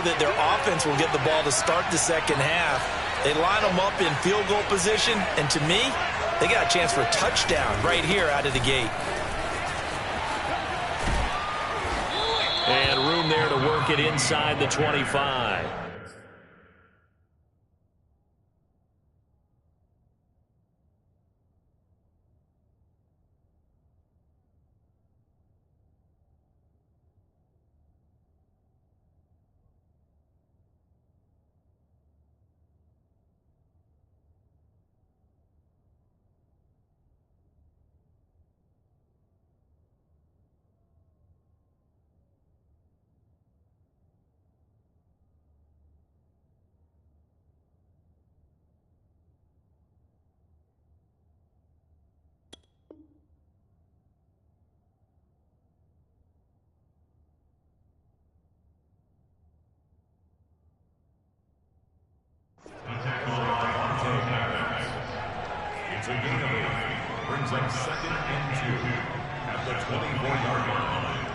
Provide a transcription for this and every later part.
that their offense will get the ball to start the second half. They line them up in field goal position, and to me, they got a chance for a touchdown right here out of the gate. And room there to work it inside the 25. Brings up 2nd and 2 at the 24-yard line.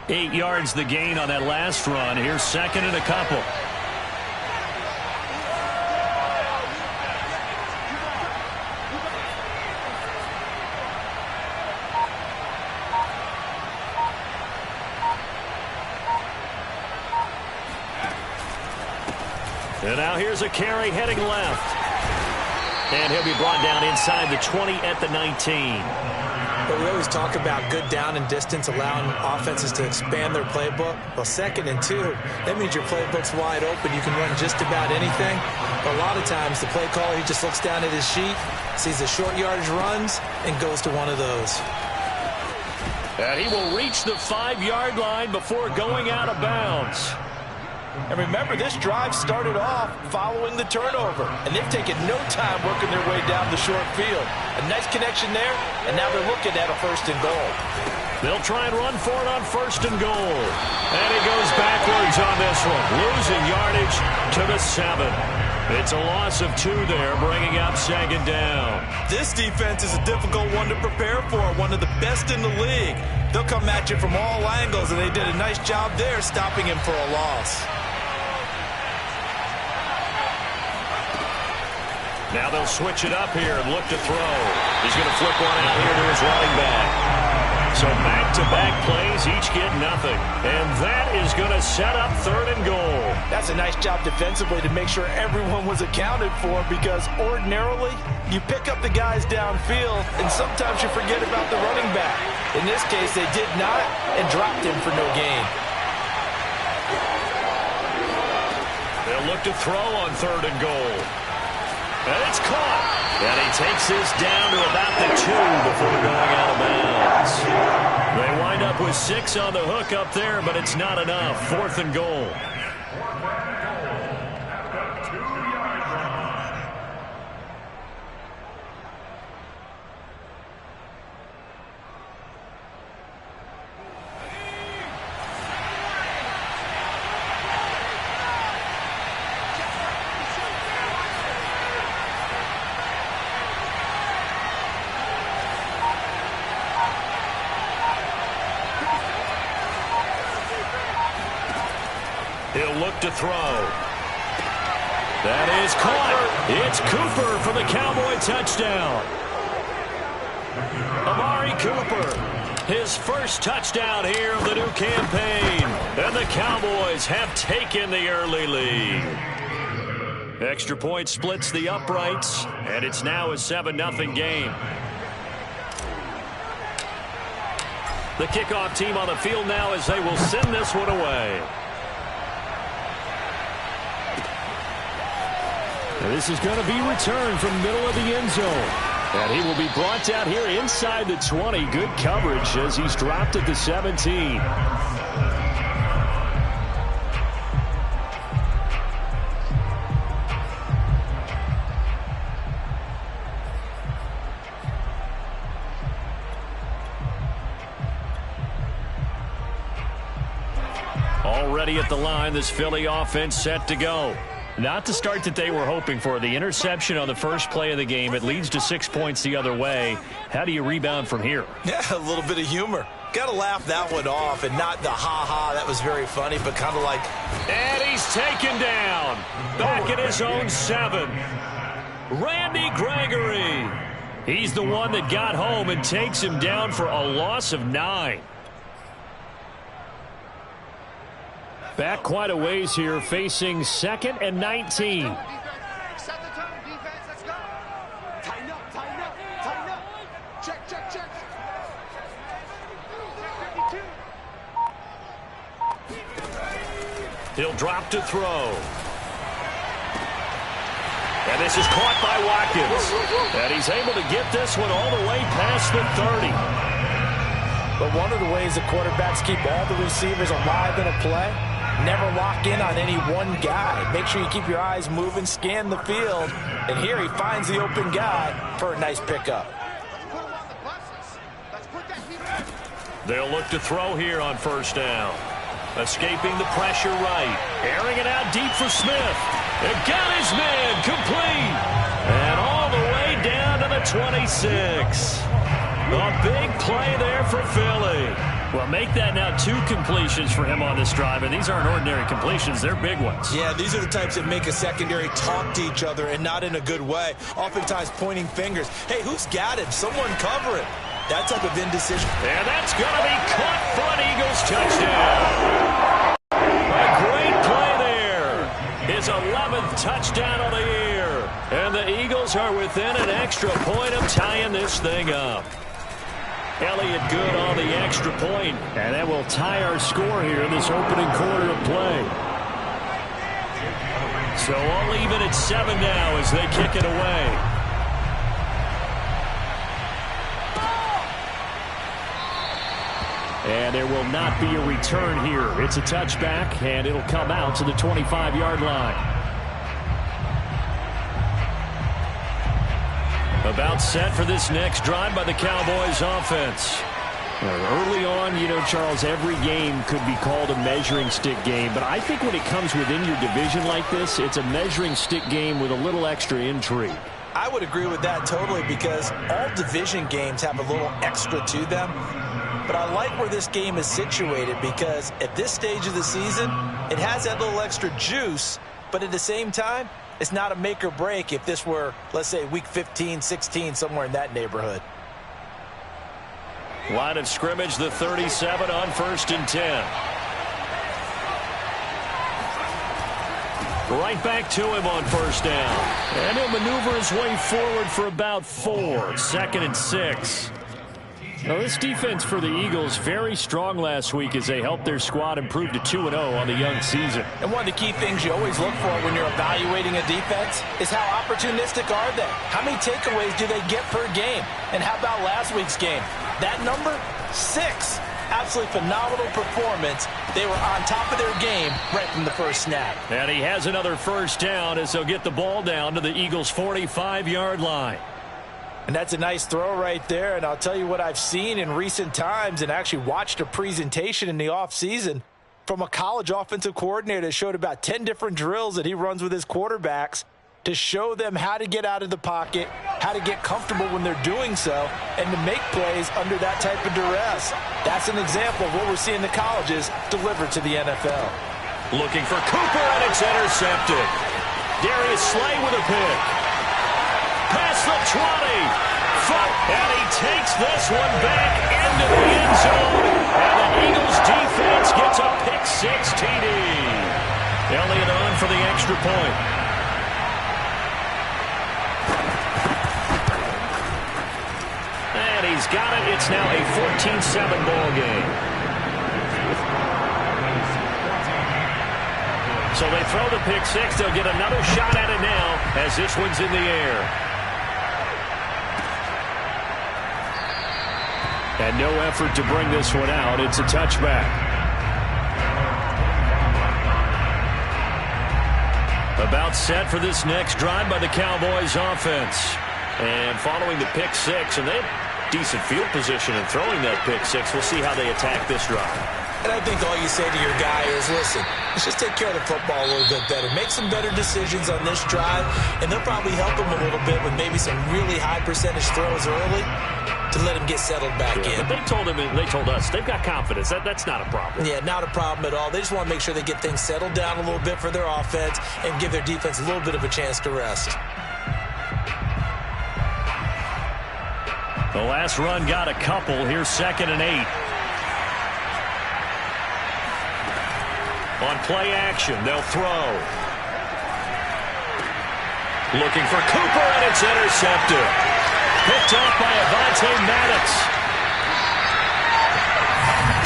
8 yards the gain on that last run. Here's 2nd and a couple. And now here's a carry heading left. And he'll be brought down inside the 20 at the 19. But we always talk about good down and distance, allowing offenses to expand their playbook. Well, 2nd and 2, that means your playbook's wide open. You can run just about anything. But a lot of times, the play caller, he just looks down at his sheet, sees the short yardage runs, and goes to one of those. And he will reach the 5-yard line before going out of bounds. And remember, this drive started off following the turnover, and they've taken no time working their way down the short field. A nice connection there, and now they're looking at a 1st and goal. They'll try and run for it on 1st and goal. And he goes backwards on this one, losing yardage to the 7. It's a loss of 2 there, bringing up 2nd down. This defense is a difficult one to prepare for, one of the best in the league. They'll come at you from all angles, and they did a nice job there stopping him for a loss. Now they'll switch it up here and look to throw. He's going to flip one out here to his running back. So back-to-back plays, each get nothing. And that is going to set up 3rd and goal. That's a nice job defensively to make sure everyone was accounted for, because ordinarily you pick up the guys downfield and sometimes you forget about the running back. In this case, they did not and dropped him for no gain. They'll look to throw on 3rd and goal. And it's caught. And he takes this down to about the 2 before going out of bounds. They wind up with 6 on the hook up there, but it's not enough. 4th and goal. He'll look to throw. That is caught. It's Cooper for the Cowboy touchdown. Amari Cooper, his first touchdown here of the new campaign. And the Cowboys have taken the early lead. Extra point splits the uprights, and it's now a 7-0 game. The kickoff team on the field now as they will send this one away. This is going to be returned from middle of the end zone. And he will be brought down here inside the 20. Good coverage as he's dropped at the 17. Already at the line, this Philly offense set to go. Not the start that they were hoping for. The interception on the first play of the game. It leads to 6 points the other way. How do you rebound from here? Yeah, a little bit of humor. Got to laugh that one off, and not the ha-ha, that was very funny, but kind of like... And he's taken down. Back at his own 7. Randy Gregory. He's the one that got home and takes him down for a loss of 9. Back quite a ways here, facing 2nd and 19. Set the tone, defense. Let's go. Tighten up, tighten up, tighten up. Check, check, check. 52. He'll drop to throw. And this is caught by Watkins. And he's able to get this one all the way past the 30. But one of the ways the quarterbacks keep all the receivers alive in a play, never lock in on any one guy. Make sure you keep your eyes moving, scan the field. And here he finds the open guy for a nice pickup. They'll look to throw here on 1st down. Escaping the pressure right. Airing it out deep for Smith. It got his man complete. And all the way down to the 26. A big play there for Philly. Well, make that now 2 completions for him on this drive, and these aren't ordinary completions. They're big ones. Yeah, these are the types that make a secondary talk to each other, and not in a good way. Oftentimes pointing fingers. Hey, who's got him? Someone cover him. That type of indecision. And that's going to be caught for an Eagles touchdown. A great play there. His 11th touchdown of the year. And the Eagles are within an extra point of tying this thing up. Elliott good on the extra point. And that will tie our score here in this opening quarter of play. So all even at 7 now as they kick it away. And there will not be a return here. It's a touchback, and it'll come out to the 25-yard line. About set for this next drive by the Cowboys offense. Early on, you know, Charles, every game could be called a measuring stick game. But I think when it comes within your division like this, it's a measuring stick game with a little extra intrigue. I would agree with that totally, because all division games have a little extra to them. But I like where this game is situated, because at this stage of the season, it has that little extra juice, but at the same time, it's not a make or break if this were, let's say, week 15, 16, somewhere in that neighborhood. Line of scrimmage, the 37 on 1st and 10. Right back to him on 1st down. And he'll maneuver his way forward for about 4. 2nd and 6. Now, this defense for the Eagles, very strong last week as they helped their squad improve to 2-0 on the young season. And one of the key things you always look for when you're evaluating a defense is how opportunistic are they? How many takeaways do they get per game? And how about last week's game? That number? 6. Absolutely phenomenal performance. They were on top of their game right from the first snap. And he has another 1st down as they'll get the ball down to the Eagles' 45-yard line. And that's a nice throw right there. And I'll tell you what I've seen in recent times, and actually watched a presentation in the offseason from a college offensive coordinator that showed about 10 different drills that he runs with his quarterbacks to show them how to get out of the pocket, how to get comfortable when they're doing so, and to make plays under that type of duress. That's an example of what we're seeing the colleges deliver to the NFL. Looking for Cooper, and it's intercepted. Darius Slay with a pick. Past the 20. And he takes this one back into the end zone. And the Eagles defense gets a pick-6 TD. Elliott on for the extra point. And he's got it. It's now a 14-7 ball game. So they throw the pick-6. They'll get another shot at it now as this one's in the air. And no effort to bring this one out. It's a touchback. About set for this next drive by the Cowboys offense. And following the pick-6, and they have decent field position in throwing that pick-6. We'll see how they attack this drive. And I think all you say to your guy is, listen, let's just take care of the football a little bit better. Make some better decisions on this drive, and they'll probably help him a little bit with maybe some really high percentage throws early to let him get settled back in. But they told us they've got confidence. That's not a problem. Yeah, not a problem at all. They just want to make sure they get things settled down a little bit for their offense and give their defense a little bit of a chance to rest. The last run got a couple. Here's 2nd and 8. On play action, they'll throw. Looking for Cooper, and it's intercepted. Picked off by Avonte Maddox.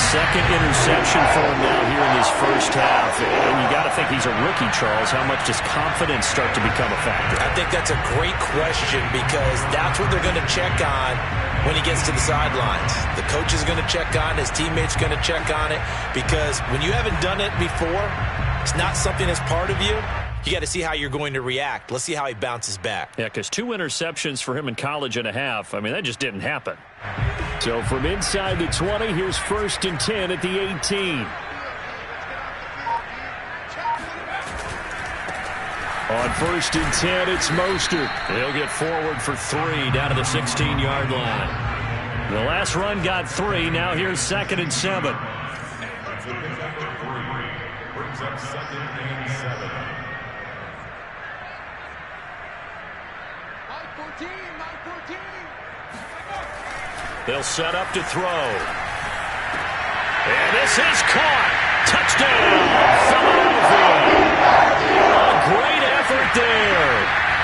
Second interception for him now here in this first half. And you got to think he's a rookie, Charles. How much does confidence start to become a factor? I think that's a great question because that's what they're going to check on when he gets to the sidelines. The coach is going to check on it. His teammates are going to check on it because when you haven't done it before, it's not something that's part of you. You got to see how you're going to react. Let's see how he bounces back. Yeah, because 2 interceptions for him in college and a half. I mean, that just didn't happen. So from inside the 20, here's 1st and 10 at the 18. On 1st and 10, it's Mostert. He'll get forward for 3 down to the 16-yard line. The last run got 3. Now here's 2nd and 7. That's a pickup of 3. Brings up 2nd and 7. They'll set up to throw. And this is caught. Touchdown, Philadelphia. A great effort there.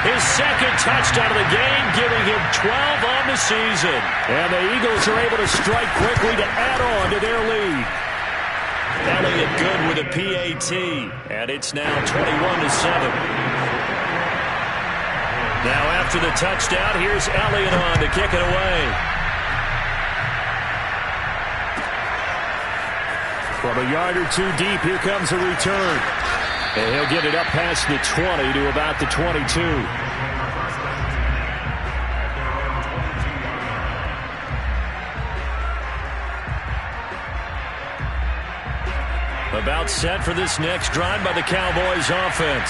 His 2nd touchdown of the game, giving him 12 on the season. And the Eagles are able to strike quickly to add on to their lead. Elliott good with a PAT. And it's now 21-7. Now after the touchdown, here's Elliott on to kick it away. From a yard or 2 deep, here comes a return. And he'll get it up past the 20 to about the 22. About set for this next drive by the Cowboys offense.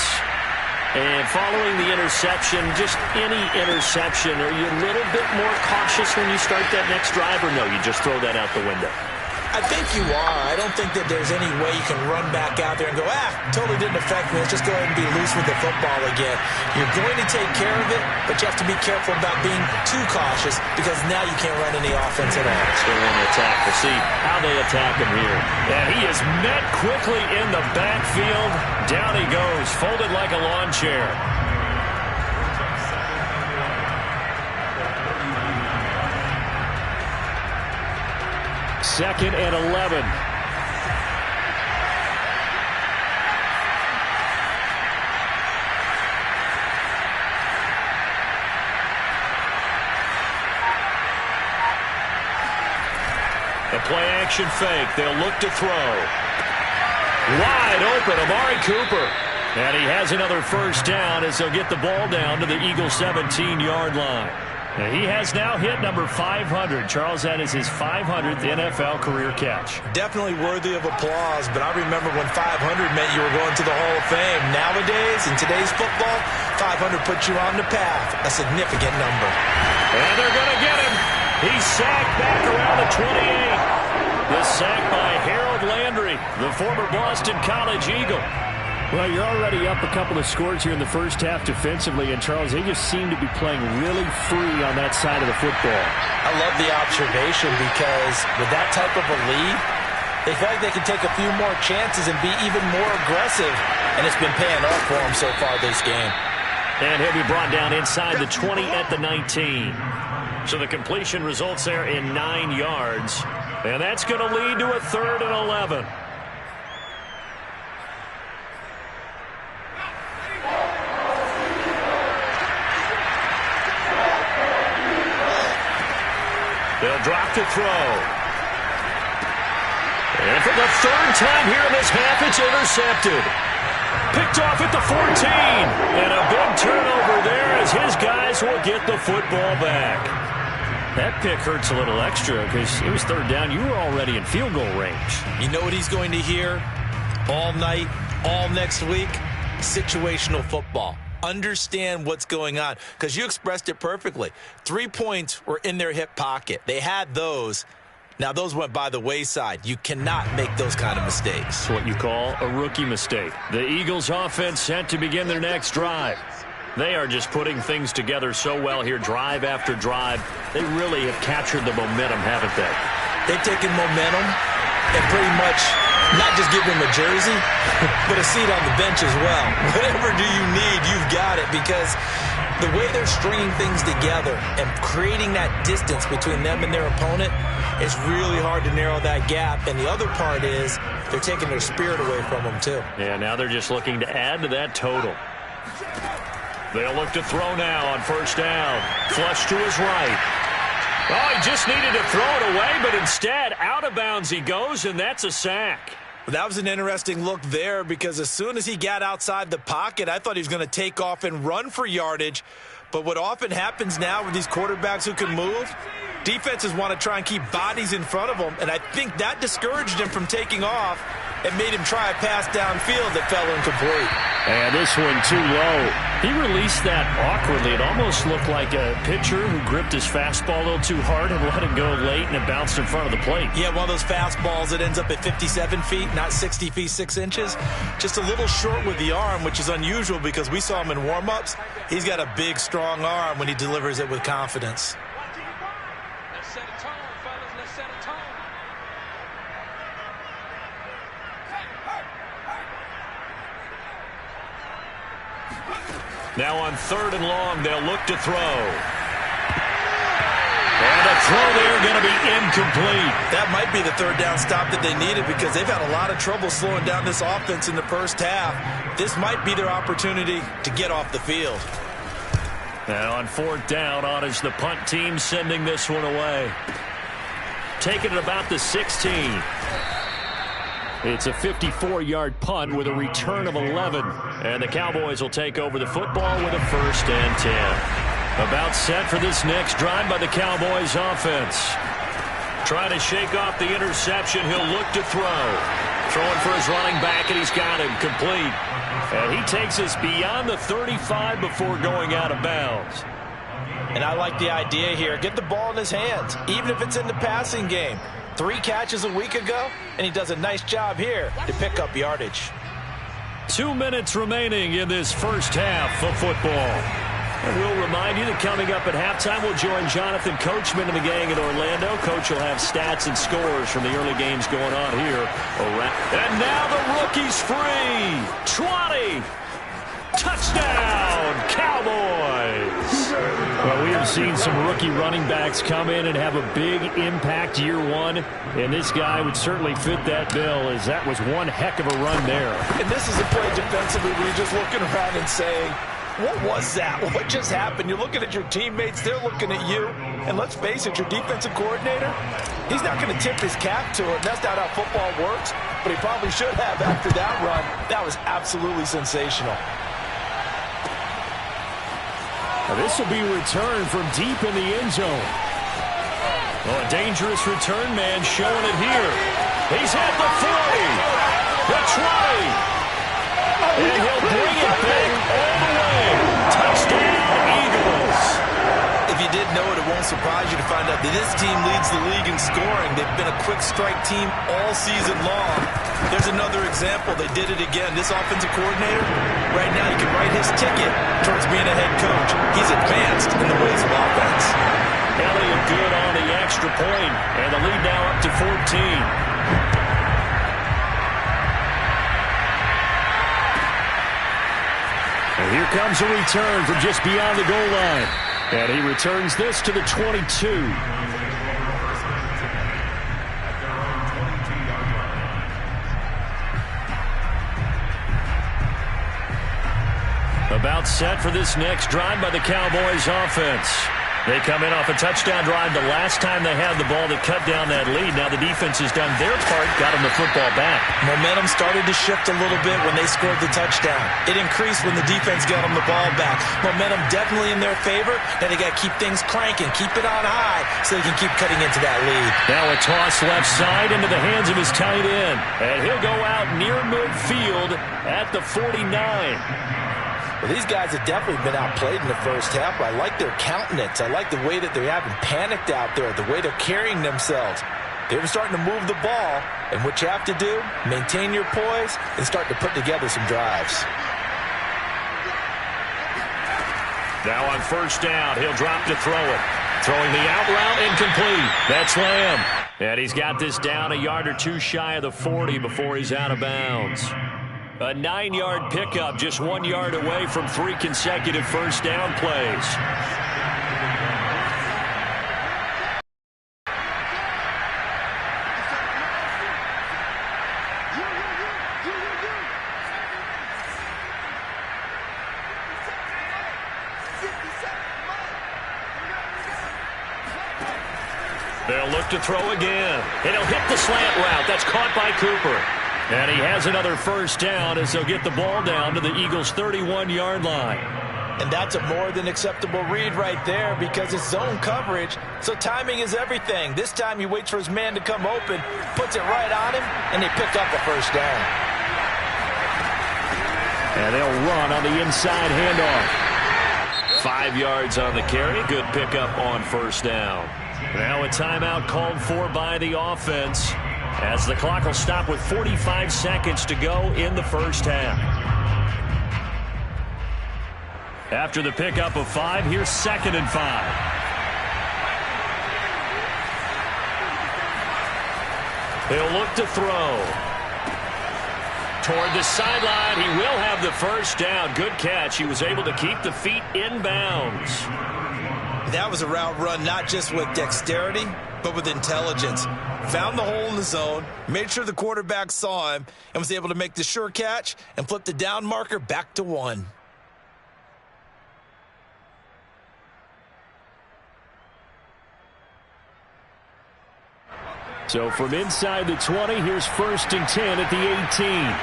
And following the interception, just any interception, are you a little bit more cautious when you start that next drive, or no, you just throw that out the window? I think you are. I don't think that there's any way you can run back out there and go, totally didn't affect me. Let's just go ahead and be loose with the football again. You're going to take care of it, but you have to be careful about being too cautious because now you can't run any offense at all. Still in the attack. We'll see how they attack him here. And he is met quickly in the backfield. Down he goes, folded like a lawn chair. 2nd and 11. The play action fake. They'll look to throw. Wide open, Amari Cooper. And he has another first down as they'll get the ball down to the Eagles' 17-yard line. And he has now hit number 500. Charles, that is his 500th NFL career catch. Definitely worthy of applause, but I remember when 500 meant you were going to the Hall of Fame. Nowadays, in today's football, 500 puts you on the path, a significant number. And they're going to get him. He's sacked back around the 28. The sack by Harold Landry, the former Boston College Eagle. Well, you're already up a couple of scores here in the first half defensively, and Charles, they just seem to be playing really free on that side of the football. I love the observation because with that type of a lead, they feel like they can take a few more chances and be even more aggressive, and it's been paying off for them so far this game. And he'll be brought down inside the 20 at the 19. So the completion results there in 9 yards, and that's going to lead to a 3rd and 11. They'll drop to throw. And for the 3rd time here in this half, it's intercepted. Picked off at the 14. And a big turnover there as his guys will get the football back. That pick hurts a little extra because it was 3rd down. You were already in field goal range. You know what he's going to hear all night, all next week? Situational football. understand what's going on, because you expressed it perfectly. 3 points were in their hip pocket. They had those. Now, those went by the wayside. You cannot make those kind of mistakes. It's what you call a rookie mistake. The Eagles offense set to begin their next drive. They are just putting things together so well here, drive after drive. They really have captured the momentum, haven't they? They've taken momentum and pretty much not just give him a jersey, but a seat on the bench as well. Whatever do you need, you've got it, because the way they're stringing things together and creating that distance between them and their opponent, it's really hard to narrow that gap. And the other part is they're taking their spirit away from them, too. Yeah, now they're just looking to add to that total. They'll look to throw now on first down. Flush to his right. Oh, he just needed to throw it away, but instead, out of bounds he goes, and that's a sack. That was an interesting look there, because as soon as he got outside the pocket, I thought he was going to take off and run for yardage. But what often happens now with these quarterbacks who can move, defenses want to try and keep bodies in front of them, and I think that discouraged him from taking off and made him try a pass downfield that fell incomplete. And this one too low. He released that awkwardly. It almost looked like a pitcher who gripped his fastball a little too hard and let it go late, and it bounced in front of the plate. Yeah, one of those fastballs that ends up at 57 feet, not 60 feet 6 inches. Just a little short with the arm, which is unusual because we saw him in warm-ups. He's got a big, strong arm when he delivers it with confidence. Let's set a tone, fellas. Let's set a tone. Now on third and long, they'll look to throw. And the throw there going to be incomplete. That might be the third down stop that they needed, because they've had a lot of trouble slowing down this offense in the first half. This might be their opportunity to get off the field. And on fourth down, on is the punt team sending this one away. Taking it about the 16. It's a 54-yard punt with a return of 11. And the Cowboys will take over the football with a 1st and 10. About set for this next drive by the Cowboys offense. Trying to shake off the interception. He'll look to throw. Throwing for his running back, and he's got him complete. And he takes us beyond the 35 before going out of bounds. And I like the idea here. Get the ball in his hands, even if it's in the passing game. 3 catches a week ago, and he does a nice job here to pick up yardage. 2 minutes remaining in this first half of football. And we'll remind you that coming up at halftime, we'll join Jonathan Coachman and the gang in Orlando. Coach will have stats and scores from the early games going on here. And now the rookie's free. 20. Touchdown, Cowboys. Well, we have seen some rookie running backs come in and have a big impact year one, and this guy would certainly fit that bill, as that was one heck of a run there. And this is a play defensively where you're just looking around and saying, what was that? What just happened? You're looking at your teammates, they're looking at you, and let's face it, your defensive coordinator, he's not going to tip his cap to it. That's not how football works, but he probably should have after that run. That was absolutely sensational. Now this will be returned from deep in the end zone. Oh, a dangerous return man showing it here. He's at the 40, the 20, and he'll bring it back all the way. Touchdown, Eagles. If you didn't know it, it won't surprise you to find out that this team leads the league in scoring. They've been a quick strike team all season long. There's another example. They did it again. This offensive coordinator, right now, he can write his ticket towards being a head coach. He's advanced in the ways of offense. Elliott good on the extra point, and the lead now up to 14. And here comes a return from just beyond the goal line. And he returns this to the 22. About set for this next drive by the Cowboys offense. They come in off a touchdown drive the last time they had the ball to cut down that lead. Now the defense has done their part, got them the football back. Momentum started to shift a little bit when they scored the touchdown. It increased when the defense got them the ball back. Momentum definitely in their favor. Now they got to keep things cranking, keep it on high so they can keep cutting into that lead. Now a toss left side into the hands of his tight end. And he'll go out near midfield at the 49. Well, these guys have definitely been outplayed in the first half. I like their countenance. I like the way that they haven't panicked out there, the way they're carrying themselves. They're starting to move the ball, and what you have to do, maintain your poise and start to put together some drives. Now on first down, he'll drop to throw it. Throwing the out route, incomplete. That's Lamb. And he's got this down a yard or two shy of the 40 before he's out of bounds. A 9-yard pickup, just 1 yard away from 3 consecutive first down plays. They'll look to throw again. And he'll hit the slant route. That's caught by Cooper. And he has another first down as they'll get the ball down to the Eagles' 31-yard line. And that's a more than acceptable read right there because it's zone coverage, so timing is everything. This time he waits for his man to come open, puts it right on him, and they pick up a first down. And they'll run on the inside handoff. 5 yards on the carry. Good pickup on first down. Now a timeout called for by the offense as the clock will stop with 45 seconds to go in the first half. After the pickup of 5, here's 2nd and 5. He'll look to throw. Toward the sideline, he will have the first down. Good catch. He was able to keep the feet in bounds. That was a route run not just with dexterity, but with intelligence. Found the hole in the zone, made sure the quarterback saw him, and was able to make the sure catch and flip the down marker back to 1. So from inside the 20, here's 1st and 10 at the 18.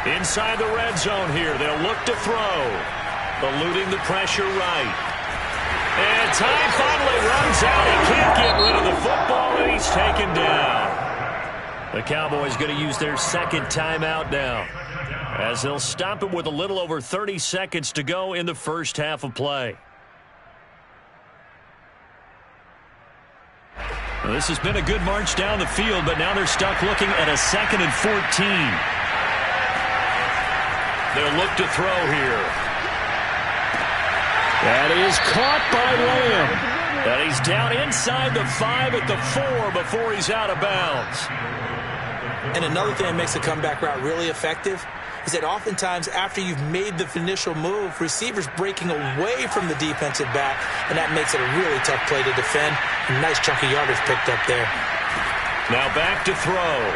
Inside the red zone here, they'll look to throw. Eluding the pressure right. And time finally runs out. He can't get rid of the football, and he's taken down. The Cowboys going to use their 2nd timeout now, as they'll stop it with a little over 30 seconds to go in the first half of play. Well, this has been a good march down the field, but now they're stuck looking at a 2nd and 14. They'll look to throw here. That is caught by Lamb. And he's down inside the 5 at the 4 before he's out of bounds. And another thing that makes the comeback route really effective is that oftentimes after you've made the initial move, receivers breaking away from the defensive back, and that makes it a really tough play to defend. A nice chunk of yardage picked up there. Now back to throw.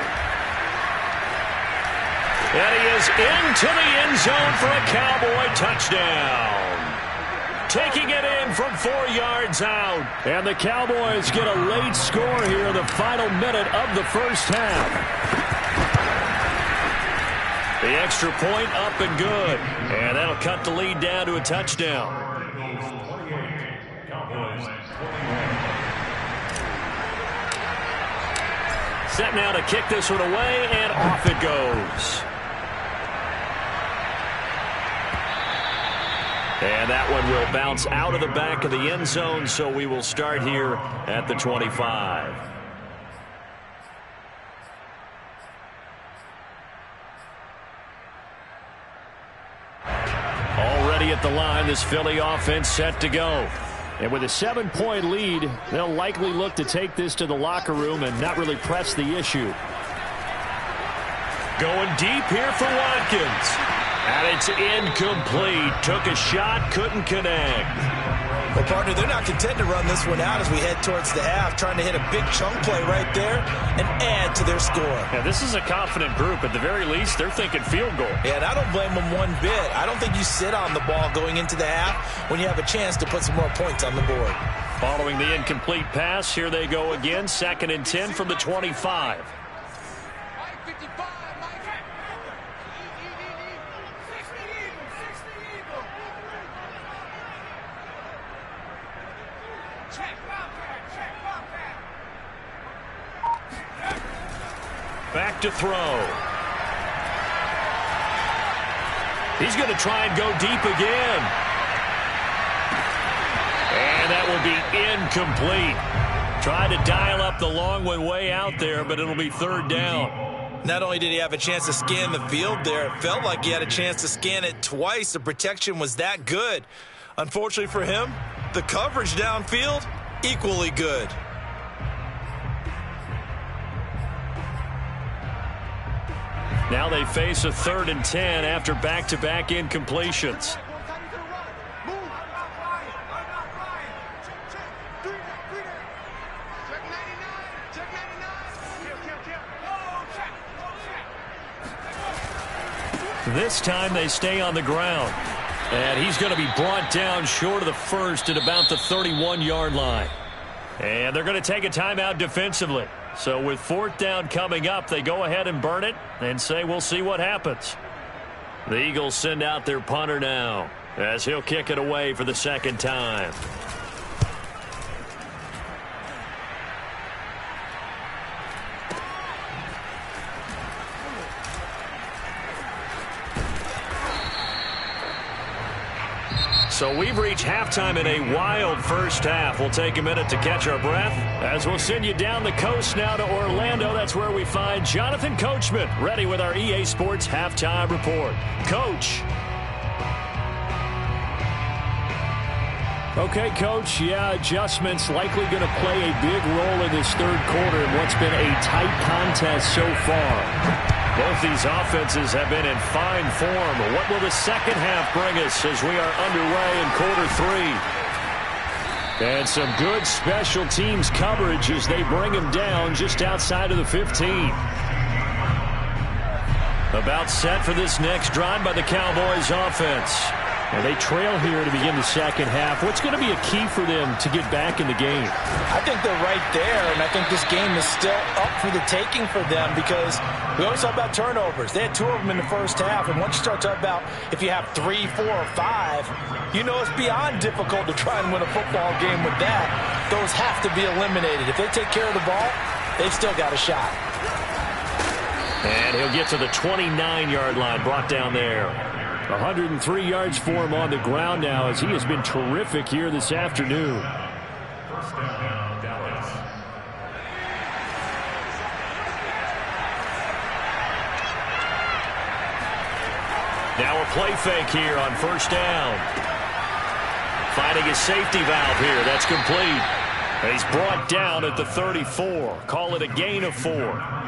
And he is into the end zone for a Cowboy touchdown. Taking it in from 4 yards out. And the Cowboys get a late score here in the final minute of the first half. The extra point up and good. And that'll cut the lead down to a touchdown. Set now to kick this one away, and off it goes. And that one will bounce out of the back of the end zone, so we will start here at the 25. Already at the line, this Philly offense set to go. And with a 7-point lead, they'll likely look to take this to the locker room and not really press the issue. Going deep here for Watkins. And it's incomplete. Took a shot, couldn't connect. Well, partner, they're not content to run this one out as we head towards the half, trying to hit a big chunk play right there and add to their score. Yeah, this is a confident group. At the very least, they're thinking field goal. Yeah, and I don't blame them one bit. I don't think you sit on the ball going into the half when you have a chance to put some more points on the board. Following the incomplete pass, here they go again. 2nd and 10 from the 25. Back to throw. He's going to try and go deep again. And that will be incomplete. Tried to dial up the long one way out there, but it'll be third down. Not only did he have a chance to scan the field there, it felt like he had a chance to scan it twice. The protection was that good. Unfortunately for him, the coverage downfield, equally good. Now they face a 3rd and 10 after back-to-back incompletions. This time they stay on the ground. And he's going to be brought down short of the first at about the 31-yard line. And they're going to take a timeout defensively. So with 4th down coming up, they go ahead and burn it and say we'll see what happens. The Eagles send out their punter now as he'll kick it away for the 2nd time. So we've reached halftime in a wild first half. We'll take a minute to catch our breath as we'll send you down the coast now to Orlando. That's where we find Jonathan Coachman ready with our EA Sports Halftime Report. Coach. Okay, Coach, adjustments likely going to play a big role in this third quarter in what's been a tight contest so far. Both these offenses have been in fine form. What will the second half bring us as we are underway in quarter 3? And some good special teams coverage as they bring him down just outside of the 15. About set for this next drive by the Cowboys offense. And they trail here to begin the second half. What's going to be a key for them to get back in the game? I think they're right there, and I think this game is still up for the taking for them because we always talk about turnovers. They had 2 of them in the first half, and once you start talking about if you have 3, 4, or 5, you know it's beyond difficult to try and win a football game with that. Those have to be eliminated. If they take care of the ball, they've still got a shot. And he'll get to the 29-yard line, brought down there. 103 yards for him on the ground now as he has been terrific here this afternoon. First down, Dallas. Now a play fake here on first down. Finding his safety valve here. That's complete. And he's brought down at the 34. Call it a gain of 4.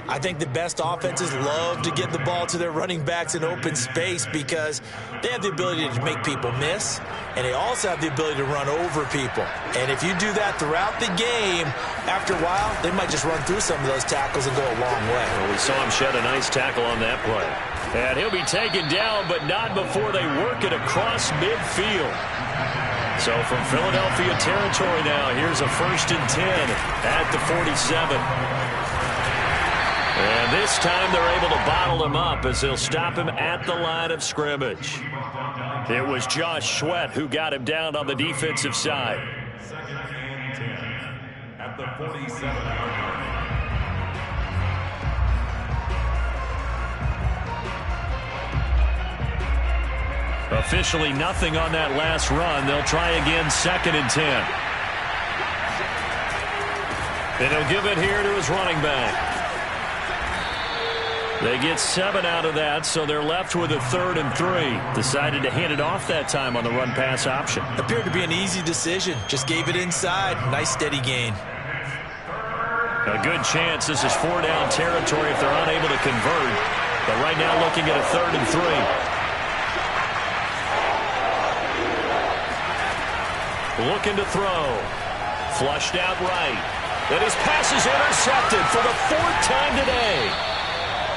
I think the best offenses love to get the ball to their running backs in open space because they have the ability to make people miss, and they also have the ability to run over people. And if you do that throughout the game, after a while, they might just run through some of those tackles and go a long way. Well, we saw him shed a nice tackle on that play. And he'll be taken down, but not before they work it across midfield. So from Philadelphia territory now, here's a 1st and 10 at the 47. And this time they're able to bottle him up as they'll stop him at the line of scrimmage. It was Josh Sweat who got him down on the defensive side. 2nd and 10 at the 47-yard line. Officially nothing on that last run. They'll try again 2nd and 10. And he'll give it here to his running back. They get 7 out of that, so they're left with a 3rd and 3. Decided to hand it off that time on the run-pass option. Appeared to be an easy decision. Just gave it inside. Nice steady gain. A good chance this is 4-down territory if they're unable to convert. But right now looking at a 3rd and 3. Looking to throw. Flushed out right. And his pass is intercepted for the 4th time today.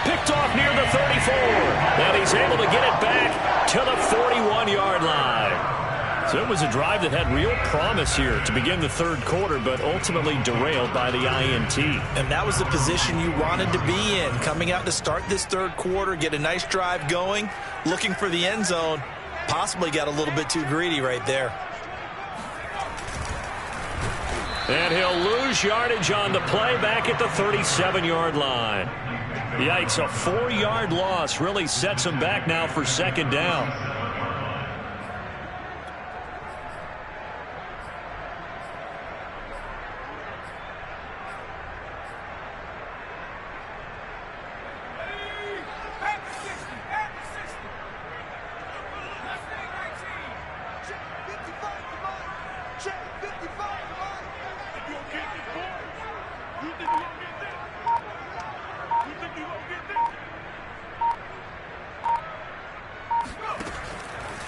Picked off near the 34. And he's able to get it back to the 41-yard line. So it was a drive that had real promise here to begin the third quarter, but ultimately derailed by the INT. And that was the position you wanted to be in. Coming out to start this third quarter, get a nice drive going, looking for the end zone. Possibly got a little bit too greedy right there. And he'll lose yardage on the play back at the 37-yard line. Yikes, a 4-yard loss really sets him back now for second down.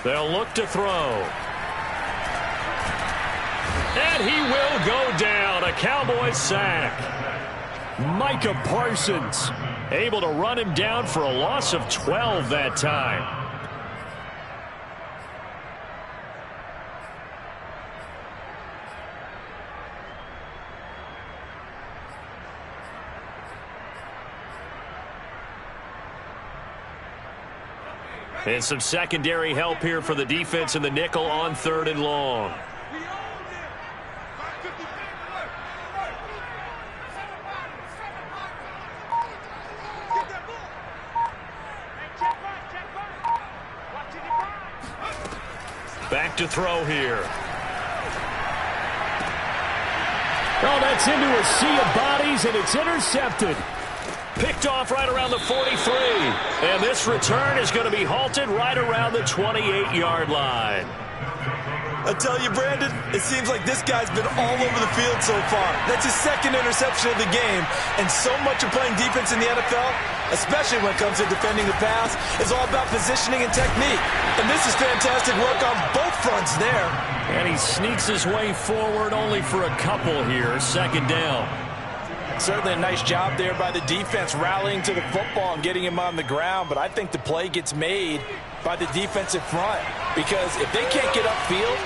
They'll look to throw. And he will go down. A Cowboys sack. Micah Parsons able to run him down for a loss of 12 that time. And some secondary help here for the defense in the nickel on 3rd and long. Back to throw here. Oh, that's into a sea of bodies, and it's intercepted. Picked off right around the 43. And this return is going to be halted right around the 28-yard line. I tell you, Brandon, it seems like this guy's been all over the field so far. That's his second interception of the game. And so much of playing defense in the NFL, especially when it comes to defending the pass, is all about positioning and technique. And this is fantastic work on both fronts there. And he sneaks his way forward only for a couple here. Second down. Certainly a nice job there by the defense rallying to the football and getting him on the ground, but I think the play gets made by the defensive front because if they can't get upfield,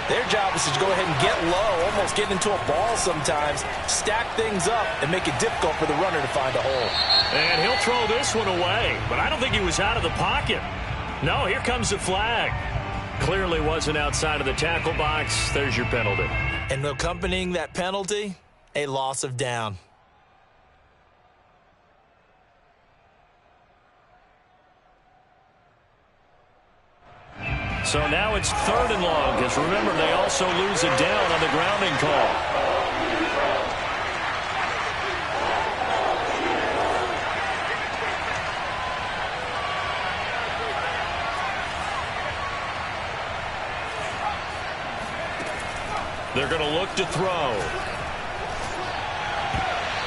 their job is to go ahead and get low, almost get into a ball sometimes, stack things up, and make it difficult for the runner to find a hole. And he'll throw this one away, but I don't think he was out of the pocket. No, here comes the flag. Clearly wasn't outside of the tackle box. There's your penalty. And accompanying that penalty, a loss of down. So now it's 3rd and long, because remember, they also lose it down on the grounding call. They're going to look to throw.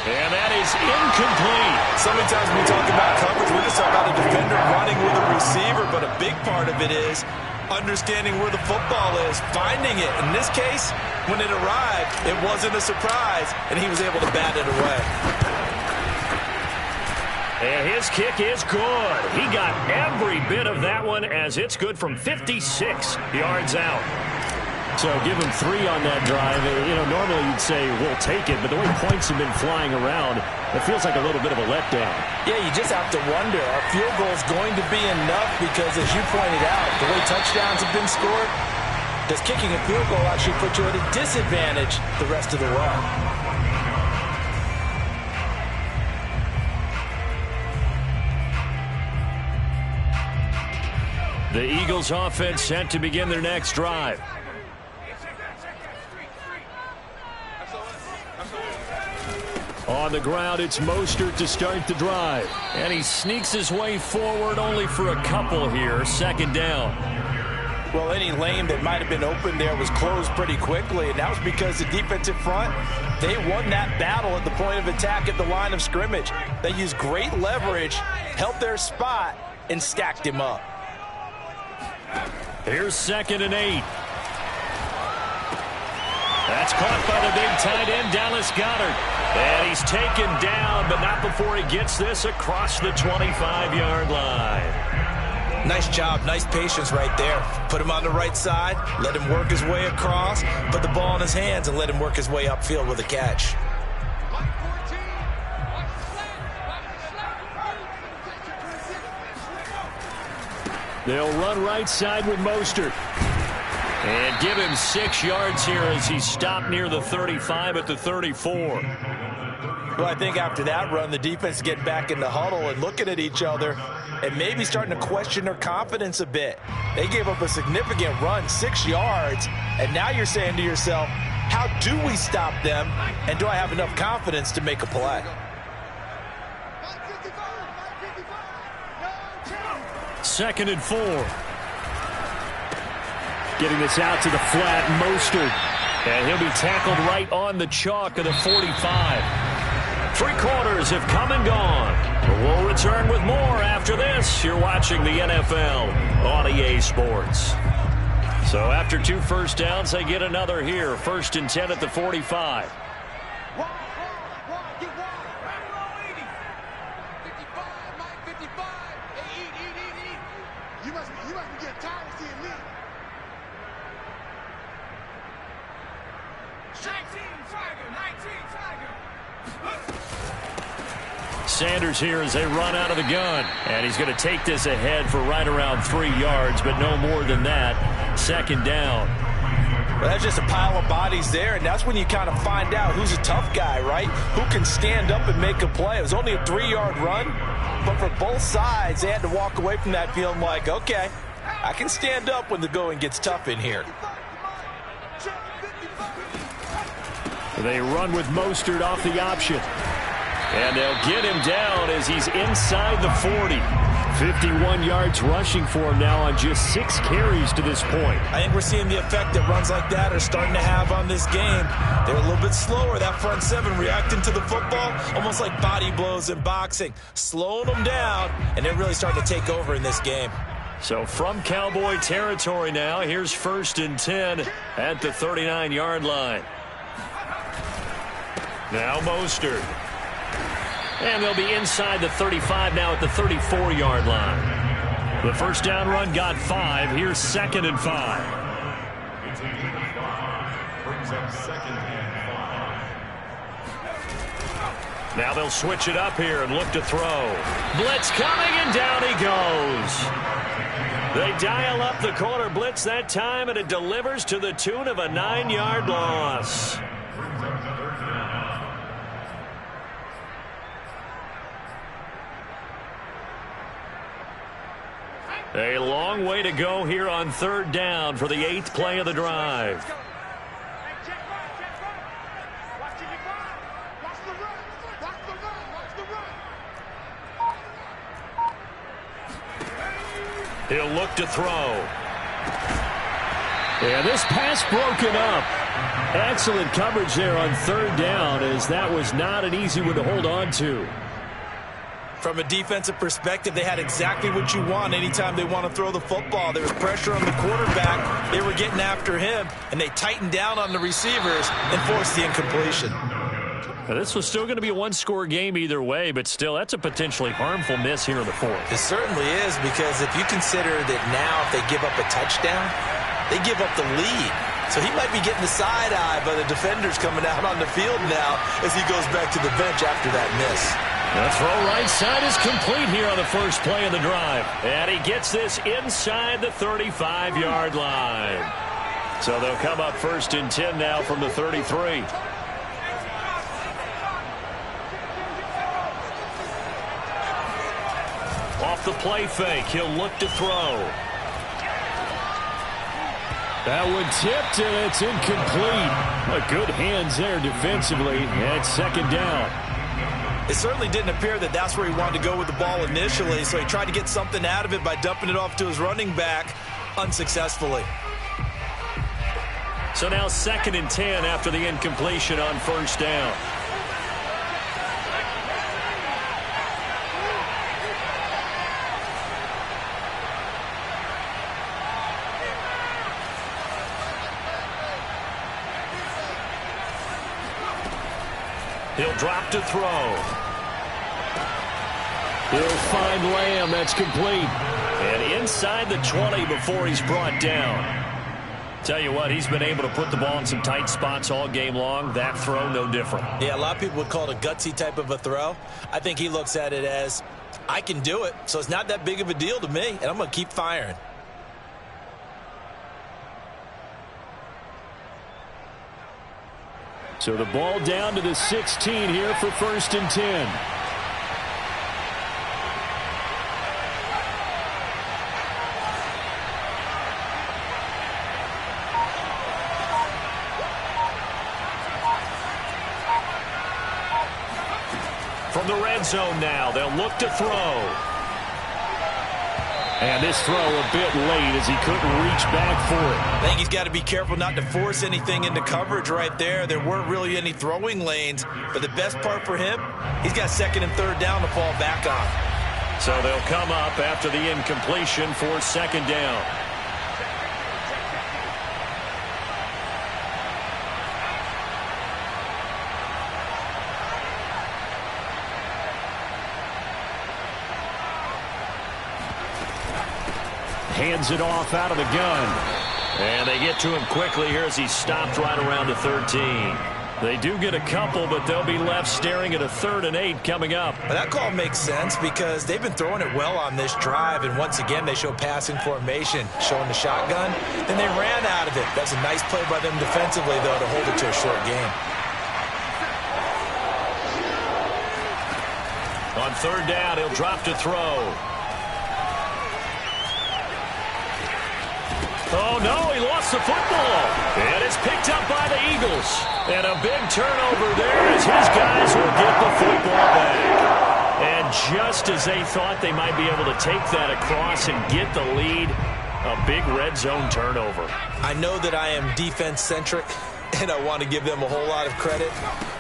And that is incomplete. So many times when we talk about coverage, we're just talking about a defender running with a receiver, but a big part of it is understanding where the football is, finding it. In this case, when it arrived, it wasn't a surprise, and he was able to bat it away. And his kick is good. He got every bit of that one as it's good from 56 yards out. So give him 3 on that drive. You know, normally you'd say we'll take it, but the way points have been flying around, it feels like a little bit of a letdown. Yeah, you just have to wonder, are field goals going to be enough? Because as you pointed out, the way touchdowns have been scored, does kicking a field goal actually put you at a disadvantage the rest of the way? The Eagles offense set to begin their next drive. On the ground, it's Mostert to start the drive. And he sneaks his way forward only for a couple here. Second down. Well, any lane that might have been open there was closed pretty quickly, and that was because the defensive front, they won that battle at the point of attack at the line of scrimmage. They used great leverage, held their spot, and stacked him up. Here's 2nd and 8. That's caught by the big tight end, Dallas Goedert. And he's taken down, but not before he gets this across the 25-yard line. Nice job, nice patience right there. Put him on the right side, let him work his way across, put the ball in his hands, and let him work his way upfield with a catch. They'll run right side with Mostert. And give him 6 yards here as he stopped near the 35 at the 34. Well, I think after that run, the defense is getting back in the huddle and looking at each other and maybe starting to question their confidence a bit. They gave up a significant run, 6 yards, and now you're saying to yourself, how do we stop them, and do I have enough confidence to make a play? Second and 4. Getting this out to the flat, Mostert. And he'll be tackled right on the chalk of the 45. 3 quarters have come and gone. We'll return with more after this. You're watching the NFL on EA Sports. So after 2 first downs, they get another here. 1st and 10 at the 45. You must be getting tired of seeing me. 19 Tiger. Sanders here as they run out of the gun. And he's going to take this ahead for right around 3 yards, but no more than that. 2nd down. Well, that's just a pile of bodies there, and that's when you kind of find out who's a tough guy, right? Who can stand up and make a play. It was only a 3-yard run, but for both sides, they had to walk away from that feeling like, okay, I can stand up when the going gets tough in here. They run with Mostert off the option. And they'll get him down as he's inside the 40. 51 yards rushing for him now on just 6 carries to this point. I think we're seeing the effect that runs like that are starting to have on this game. They're a little bit slower, that front 7, reacting to the football, almost like body blows in boxing, slowing them down, and they're really starting to take over in this game. So from Cowboy territory now, here's 1st and 10 at the 39-yard line. Now Mostert. And they'll be inside the 35 now at the 34-yard line. The first down run got 5. Here's 2nd and 5. It's a gain of 5. Brings up 2nd and 5. Now they'll switch it up here and look to throw. Blitz coming, and down he goes. They dial up the corner blitz that time, and it delivers to the tune of a 9-yard loss. A long way to go here on 3rd down for the 8th play of the drive. He'll look to throw. And this pass broken up. Excellent coverage there on 3rd down, as that was not an easy one to hold on to. From a defensive perspective, they had exactly what you want anytime they want to throw the football. There was pressure on the quarterback. They were getting after him, and they tightened down on the receivers and forced the incompletion. Now, this was still going to be a 1-score game either way, but still, that's a potentially harmful miss here in the 4th. It certainly is, because if you consider that now if they give up a touchdown, they give up the lead. So he might be getting the side eye by the defenders coming out on the field now as he goes back to the bench after that miss. The throw right side is complete here on the first play of the drive. And he gets this inside the 35-yard line. So they'll come up 1st and 10 now from the 33. Off the play fake, he'll look to throw. That one tipped, and it's incomplete. But good hands there defensively, and 2nd down. It certainly didn't appear that that's where he wanted to go with the ball initially, so he tried to get something out of it by dumping it off to his running back unsuccessfully. So now 2nd and 10 after the incompletion on 1st down. He'll drop to throw. He'll find Lamb. That's complete. And inside the 20 before he's brought down. Tell you what, he's been able to put the ball in some tight spots all game long. That throw, no different. Yeah, a lot of people would call it a gutsy type of a throw. I think he looks at it as, I can do it, so it's not that big of a deal to me, and I'm going to keep firing. So the ball down to the 16 here for 1st and 10. From the red zone now, they'll look to throw. And this throw a bit late as he couldn't reach back for it. I think he's got to be careful not to force anything into coverage right there. There weren't really any throwing lanes, but the best part for him, he's got 2nd and 3rd down to fall back on. So they'll come up after the incompletion for 2nd down. Hands it off out of the gun. And they get to him quickly here as he stopped right around the 13. They do get a couple, but they'll be left staring at a 3rd and 8 coming up. Well, that call makes sense because they've been throwing it well on this drive, and once again they show passing formation, showing the shotgun. Then they ran out of it. That's a nice play by them defensively, though, to hold it to a short game. On 3rd down, he'll drop to throw. Oh, no, he lost the football. And it's picked up by the Eagles. And a big turnover there as his guys will get the football back. And just as they thought they might be able to take that across and get the lead, a big red zone turnover. I know that I am defense-centric, and I want to give them a whole lot of credit,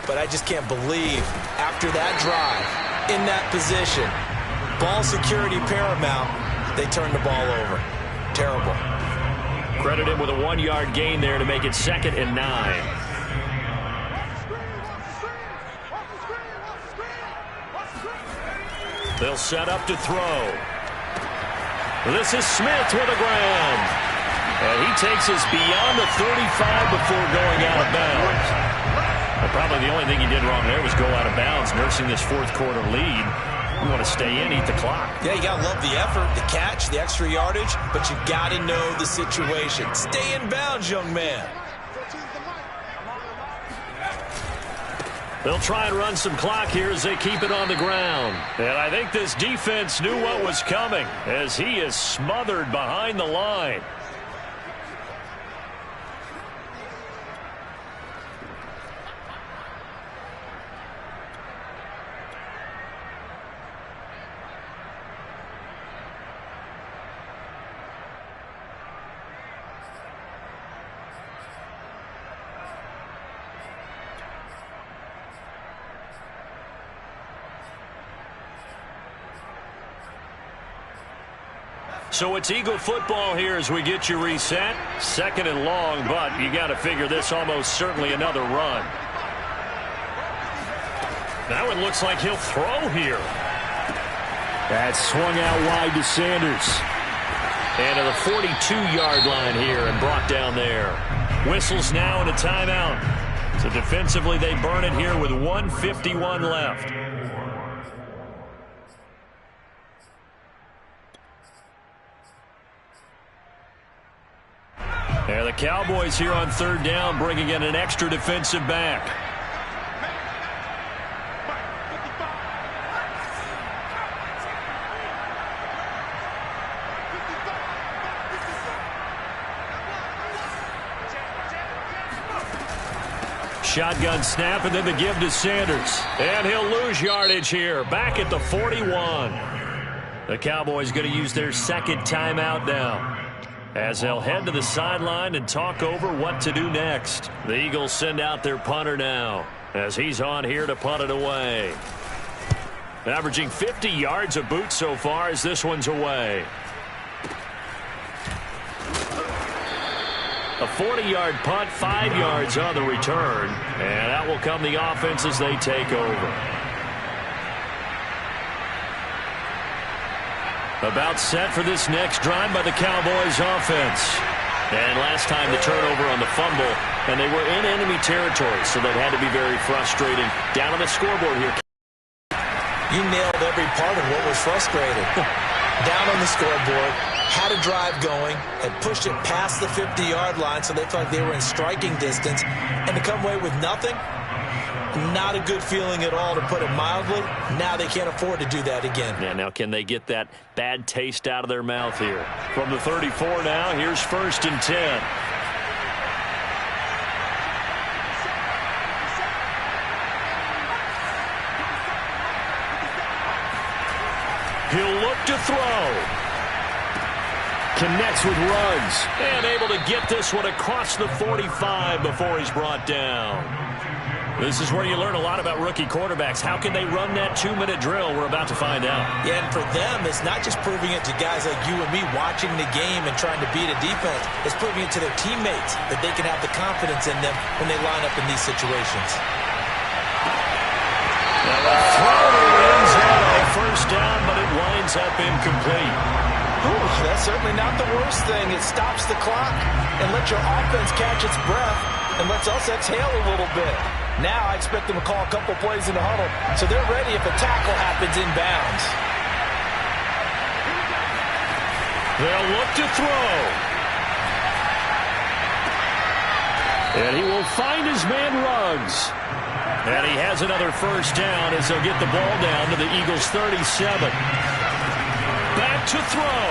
but I just can't believe after that drive, in that position, ball security paramount, they turned the ball over. Terrible. Credit him with a 1-yard gain there to make it 2nd and 9. They'll set up to throw. This is Smith with a grab. And he takes us beyond the 35 before going out of bounds. Well, probably the only thing he did wrong there was go out of bounds, nursing this 4th quarter lead. You want to stay in, eat the clock. Yeah, you got to love the effort, the catch, the extra yardage, but you got to know the situation. Stay in bounds, young man. They'll try and run some clock here as they keep it on the ground. And I think this defense knew what was coming as he is smothered behind the line. So it's Eagle football here as we get you reset. 2nd and long, but you got to figure this almost certainly another run. That one looks like he'll throw here. That swung out wide to Sanders. And to the 42-yard line here and brought down there. Whistles now and a timeout. So defensively they burn it here with 1:51 left. And the Cowboys here on 3rd down bringing in an extra defensive back. Shotgun snap and then the give to Sanders. And he'll lose yardage here. Back at the 41. The Cowboys going to use their 2nd timeout now, as they'll head to the sideline and talk over what to do next. The Eagles send out their punter now as he's on here to punt it away. Averaging 50 yards a boot so far as this one's away. A 40-yard punt, 5 yards on the return. And out will come the offense as they take over. About set for this next drive by the Cowboys offense. And last time the turnover on the fumble, and they were in enemy territory, so that had to be very frustrating. Down on the scoreboard here. You nailed every part of what was frustrating. Down on the scoreboard, had a drive going, had pushed it past the 50-yard line so they felt like they were in striking distance, and to come away with nothing, not a good feeling at all, to put it mildly. Now they can't afford to do that again. Yeah, now can they get that bad taste out of their mouth here? From the 34 now, here's 1st and 10. He'll look to throw. Connects with Ruggs. And able to get this one across the 45 before he's brought down. This is where you learn a lot about rookie quarterbacks. How can they run that 2-minute drill? We're about to find out. Yeah, and for them, it's not just proving it to guys like you and me watching the game and trying to beat a defense. It's proving it to their teammates that they can have the confidence in them when they line up in these situations. Now the throw ends on a 1st down, but it winds up incomplete. Ooh, that's certainly not the worst thing. It stops the clock and lets your offense catch its breath and lets us exhale a little bit. Now I expect them to call a couple plays in the huddle, so they're ready if a tackle happens inbounds. They'll look to throw. And he will find his man Ruggs. And he has another 1st down as they'll get the ball down to the Eagles' 37. Back to throw.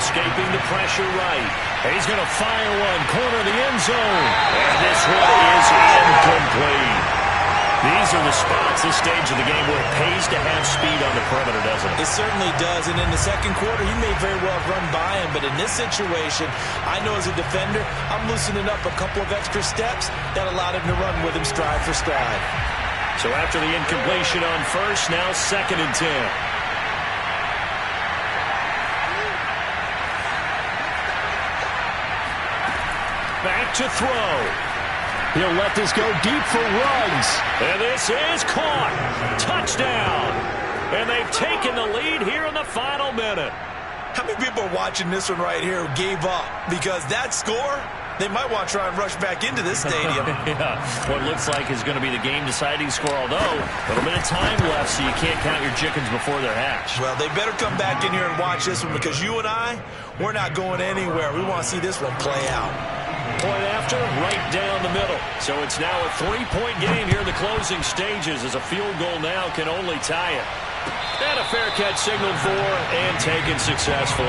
Escaping the pressure right. And he's going to fire one, corner of the end zone. And this one is incomplete. These are the spots, this stage of the game, where it pays to have speed on the perimeter, doesn't it? It certainly does, and in the second quarter, he may very well have run by him, but in this situation, I know as a defender, I'm loosening up a couple of extra steps that allowed him to run with him stride for stride. So after the incompletion on 1st, now 2nd and 10. Back to throw. He'll let this go deep for Ruggs. And this is caught. Touchdown. And they've taken the lead here in the final minute. How many people are watching this one right here who gave up? Because that score, they might want to try and rush back into this stadium. Yeah, what looks like is going to be the game-deciding score, although a little bit of time left, so you can't count your chickens before they're hatched. Well, they better come back in here and watch this one, because you and I, we're not going anywhere. We want to see this one play out. Point after, right down the middle. So it's now a 3-point game here in the closing stages, as a field goal now can only tie it. And a fair catch signaled for and taken successfully.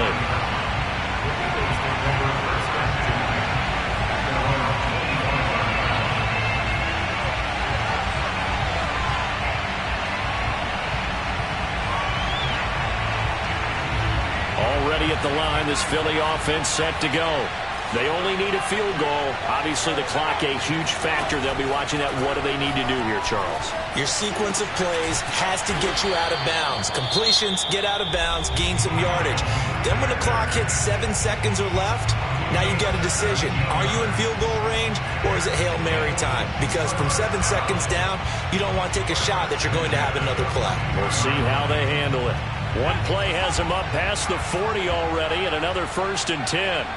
Already at the line, this Philly offense set to go. They only need a field goal. Obviously, the clock a huge factor. They'll be watching that. What do they need to do here, Charles? Your sequence of plays has to get you out of bounds. Completions, get out of bounds, gain some yardage. Then when the clock hits 7 seconds or left, now you've got a decision. Are you in field goal range, or is it Hail Mary time? Because from 7 seconds down, you don't want to take a shot that you're going to have another play. We'll see how they handle it. One play has them up past the 40 already, and another 1st and 10.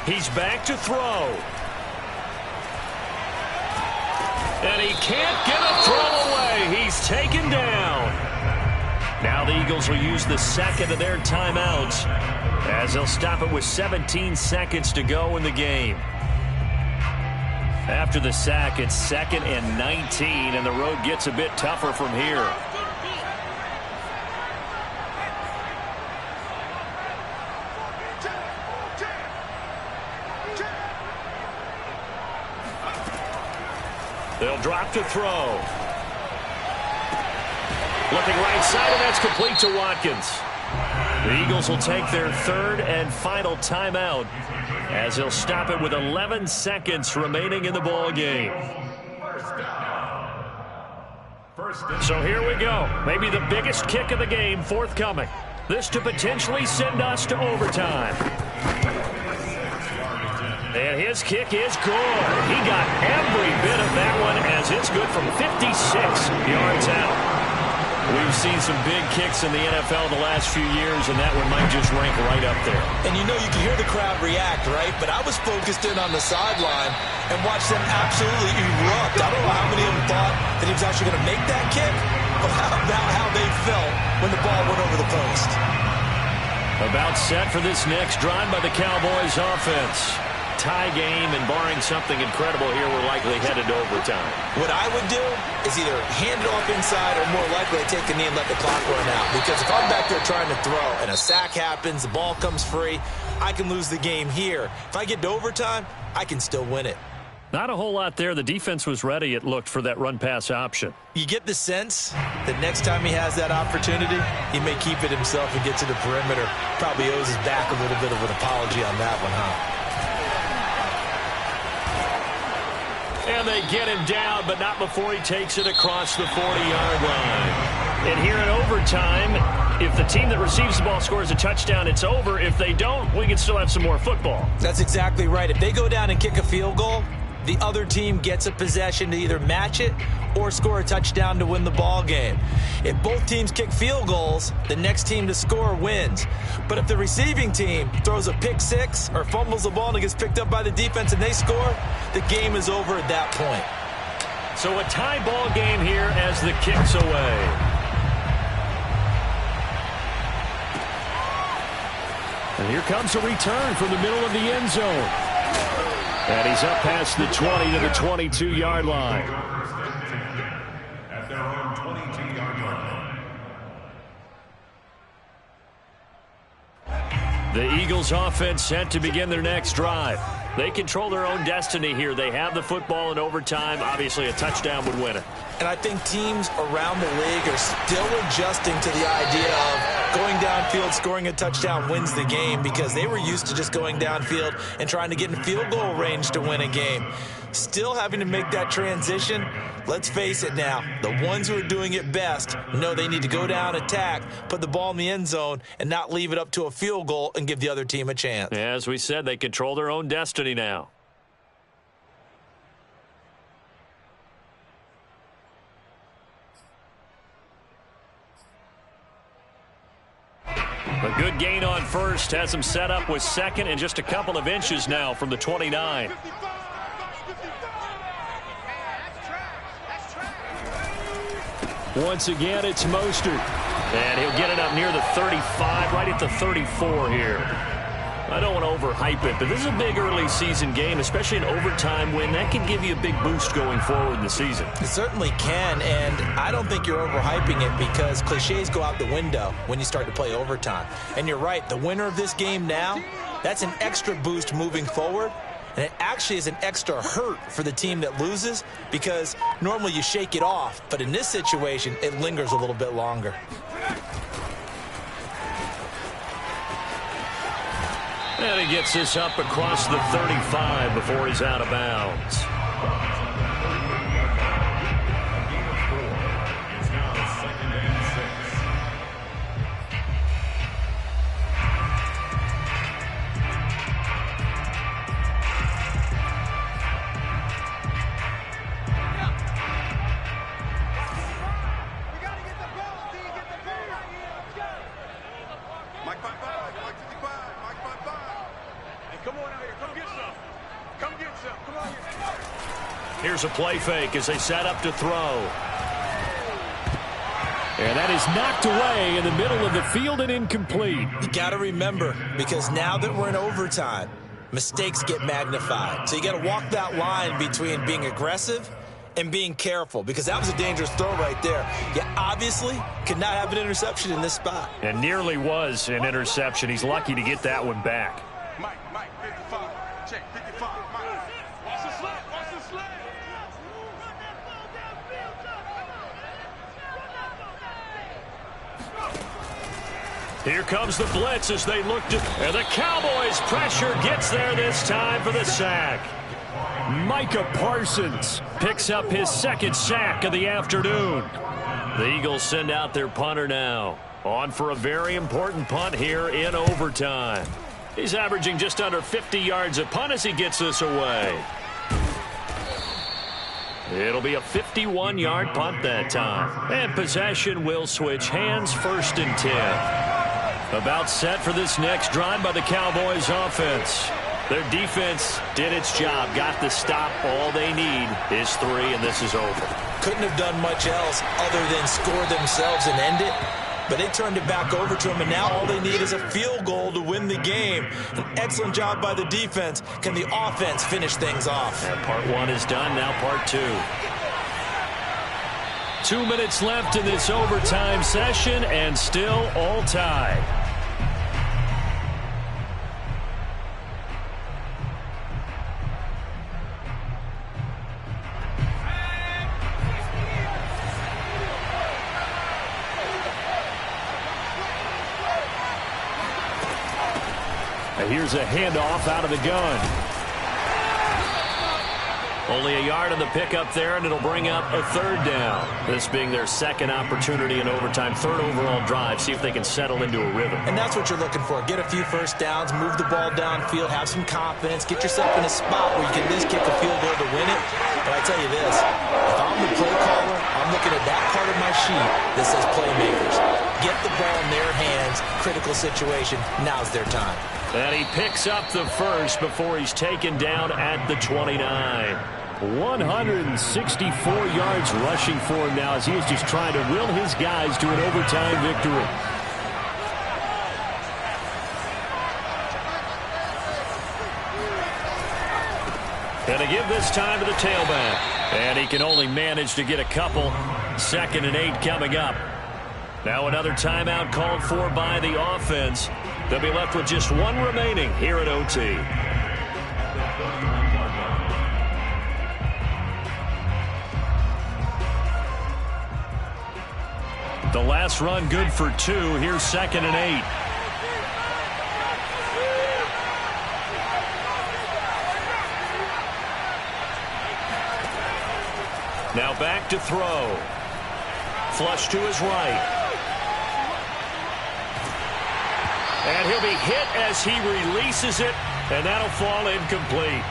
He's back to throw. And he can't get a throw away. He's taken down. Now the Eagles will use the second of their timeouts, as they'll stop it with 17 seconds to go in the game. After the sack, it's 2nd and 19, and the road gets a bit tougher from here. They'll drop to throw. Looking right side, and that's complete to Watkins. The Eagles will take their 3rd and final timeout, as they'll stop it with 11 seconds remaining in the ball game. So here we go. Maybe the biggest kick of the game forthcoming. This to potentially send us to overtime. And his kick is good. He got every bit of that one, as it's good from 56 yards out. We've seen some big kicks in the NFL the last few years, and that one might just rank right up there. And you know, you can hear the crowd react, right? But I was focused in on the sideline and watched them absolutely erupt. I don't know how many of them thought that he was actually going to make that kick, but how about how they felt when the ball went over the post. About set for this next drive by the Cowboys offense. Tie game, and barring something incredible here, we're likely headed to overtime. What I would do is either hand it off inside or more likely take a knee and let the clock run out. Because if I'm back there trying to throw and a sack happens, the ball comes free, I can lose the game here. If I get to overtime, I can still win it. Not a whole lot there. The defense was ready, it looked, for that run-pass option. You get the sense that next time he has that opportunity, he may keep it himself and get to the perimeter. Probably owes his back a little bit of an apology on that one, huh? And they get him down, but not before he takes it across the 40-yard line. And here in overtime, if the team that receives the ball scores a touchdown, it's over. If they don't, we can still have some more football. That's exactly right. If they go down and kick a field goal, the other team gets a possession to either match it or score a touchdown to win the ball game. If both teams kick field goals, the next team to score wins. But if the receiving team throws a pick six or fumbles the ball and it gets picked up by the defense and they score, the game is over at that point. So a tie ball game here as the kick's away. And here comes a return from the middle of the end zone. And he's up past the 20 to the 22-yard line. At their own 22-yard line. The Eagles offense set to begin their next drive. They control their own destiny here. They have the football in overtime. Obviously, a touchdown would win it. And I think teams around the league are still adjusting to the idea of going downfield, scoring a touchdown wins the game, because they were used to just going downfield and trying to get in field goal range to win a game. Still having to make that transition. Let's face it now, the ones who are doing it best know they need to go down, attack, put the ball in the end zone, and not leave it up to a field goal and give the other team a chance. As we said, they control their own destiny now. A good gain on first, has him set up with second and just a couple of inches now from the 29. Once again, it's Mostert. And he'll get it up near the 35, right at the 34 here. I don't want to overhype it, but this is a big early season game, especially an overtime win. That can give you a big boost going forward in the season. It certainly can, and I don't think you're overhyping it because cliches go out the window when you start to play overtime. And you're right, the winner of this game now, that's an extra boost moving forward. And it actually is an extra hurt for the team that loses because normally you shake it off. But in this situation, it lingers a little bit longer. And he gets this up across the 35 before he's out of bounds. It's now 2nd and 6. Here's a play fake as they set up to throw. And that is knocked away in the middle of the field and incomplete. You got to remember, because now that we're in overtime, mistakes get magnified. So you got to walk that line between being aggressive and being careful, because that was a dangerous throw right there. You obviously could not have an interception in this spot. And nearly was an interception. He's lucky to get that one back. Mike, 55. Check, 55. Mike. Watch the slide. Watch the slide. Here comes the blitz as they look to... And the Cowboys' pressure gets there this time for the sack. Micah Parsons picks up his second sack of the afternoon. The Eagles send out their punter now. On for a very important punt here in overtime. He's averaging just under 50 yards a punt as he gets this away. It'll be a 51-yard punt that time. And possession will switch hands, 1st and 10. About set for this next drive by the Cowboys offense. Their defense did its job, got the stop. All they need is 3, and this is over. Couldn't have done much else other than score themselves and end it. But they turned it back over to him, and now all they need is a field goal to win the game. An excellent job by the defense. Can the offense finish things off? And part 1 is done, now part 2. 2 minutes left in this overtime session, and still all tied. Here's a handoff out of the gun. Only a yard on the pickup there, and it'll bring up a 3rd down. This being their 2nd opportunity in overtime, 3rd overall drive. See if they can settle into a rhythm. And that's what you're looking for. Get a few first downs, move the ball downfield, have some confidence, get yourself in a spot where you can at least kick a field goal to win it. But I tell you this, if I'm the play caller, I'm looking at that part of my sheet that says playmakers. Get the ball in their hands, critical situation, now's their time. And he picks up the 1st before he's taken down at the 29. 164 yards rushing for him now as he is just trying to will his guys to an overtime victory. And to give this time to the tailback. And he can only manage to get a couple. 2nd and 8 coming up. Now another timeout called for by the offense. They'll be left with just 1 remaining here at OT. The last run good for 2. Here's 2nd and 8. Now back to throw. Flush to his right. And he'll be hit as he releases it, and that'll fall incomplete.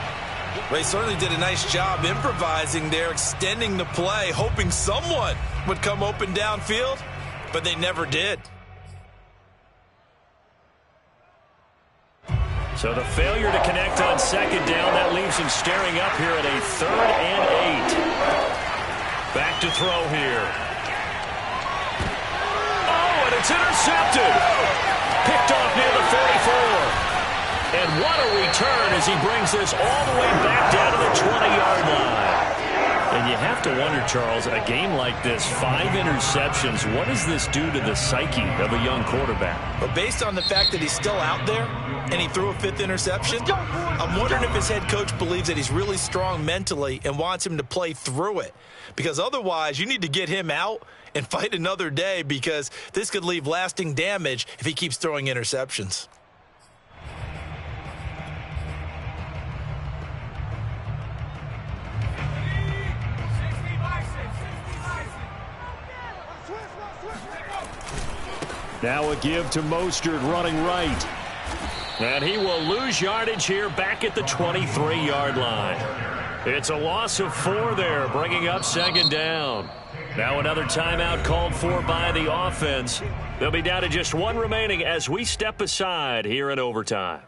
Well, he certainly did a nice job improvising there, extending the play, hoping someone would come open downfield, but they never did. So the failure to connect on 2nd down, that leaves him staring up here at a 3rd and 8. Back to throw here. Oh, and it's intercepted. Picked off near the 44. And what a return as he brings this all the way back down to the 20-yard line. And you have to wonder, Charles, a game like this, 5 interceptions, what does this do to the psyche of a young quarterback? But based on the fact that he's still out there and he threw a 5th interception, I'm wondering if his head coach believes that he's really strong mentally and wants him to play through it. Because otherwise, you need to get him out and fight another day, because this could leave lasting damage if he keeps throwing interceptions. Now a give to Mostert running right. And he will lose yardage here back at the 23-yard line. It's a loss of 4 there, bringing up 2nd down. Now another timeout called for by the offense. They'll be down to just 1 remaining as we step aside here in overtime.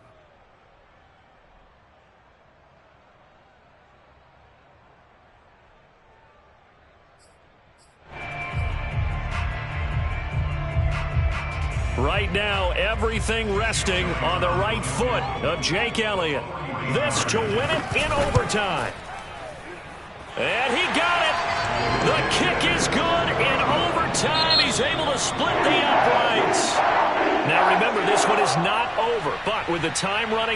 Right now, everything resting on the right foot of Jake Elliott. This to win it in overtime. And he got it. The kick is good in overtime. He's able to split the uprights. Now remember, this one is not over, but with the time running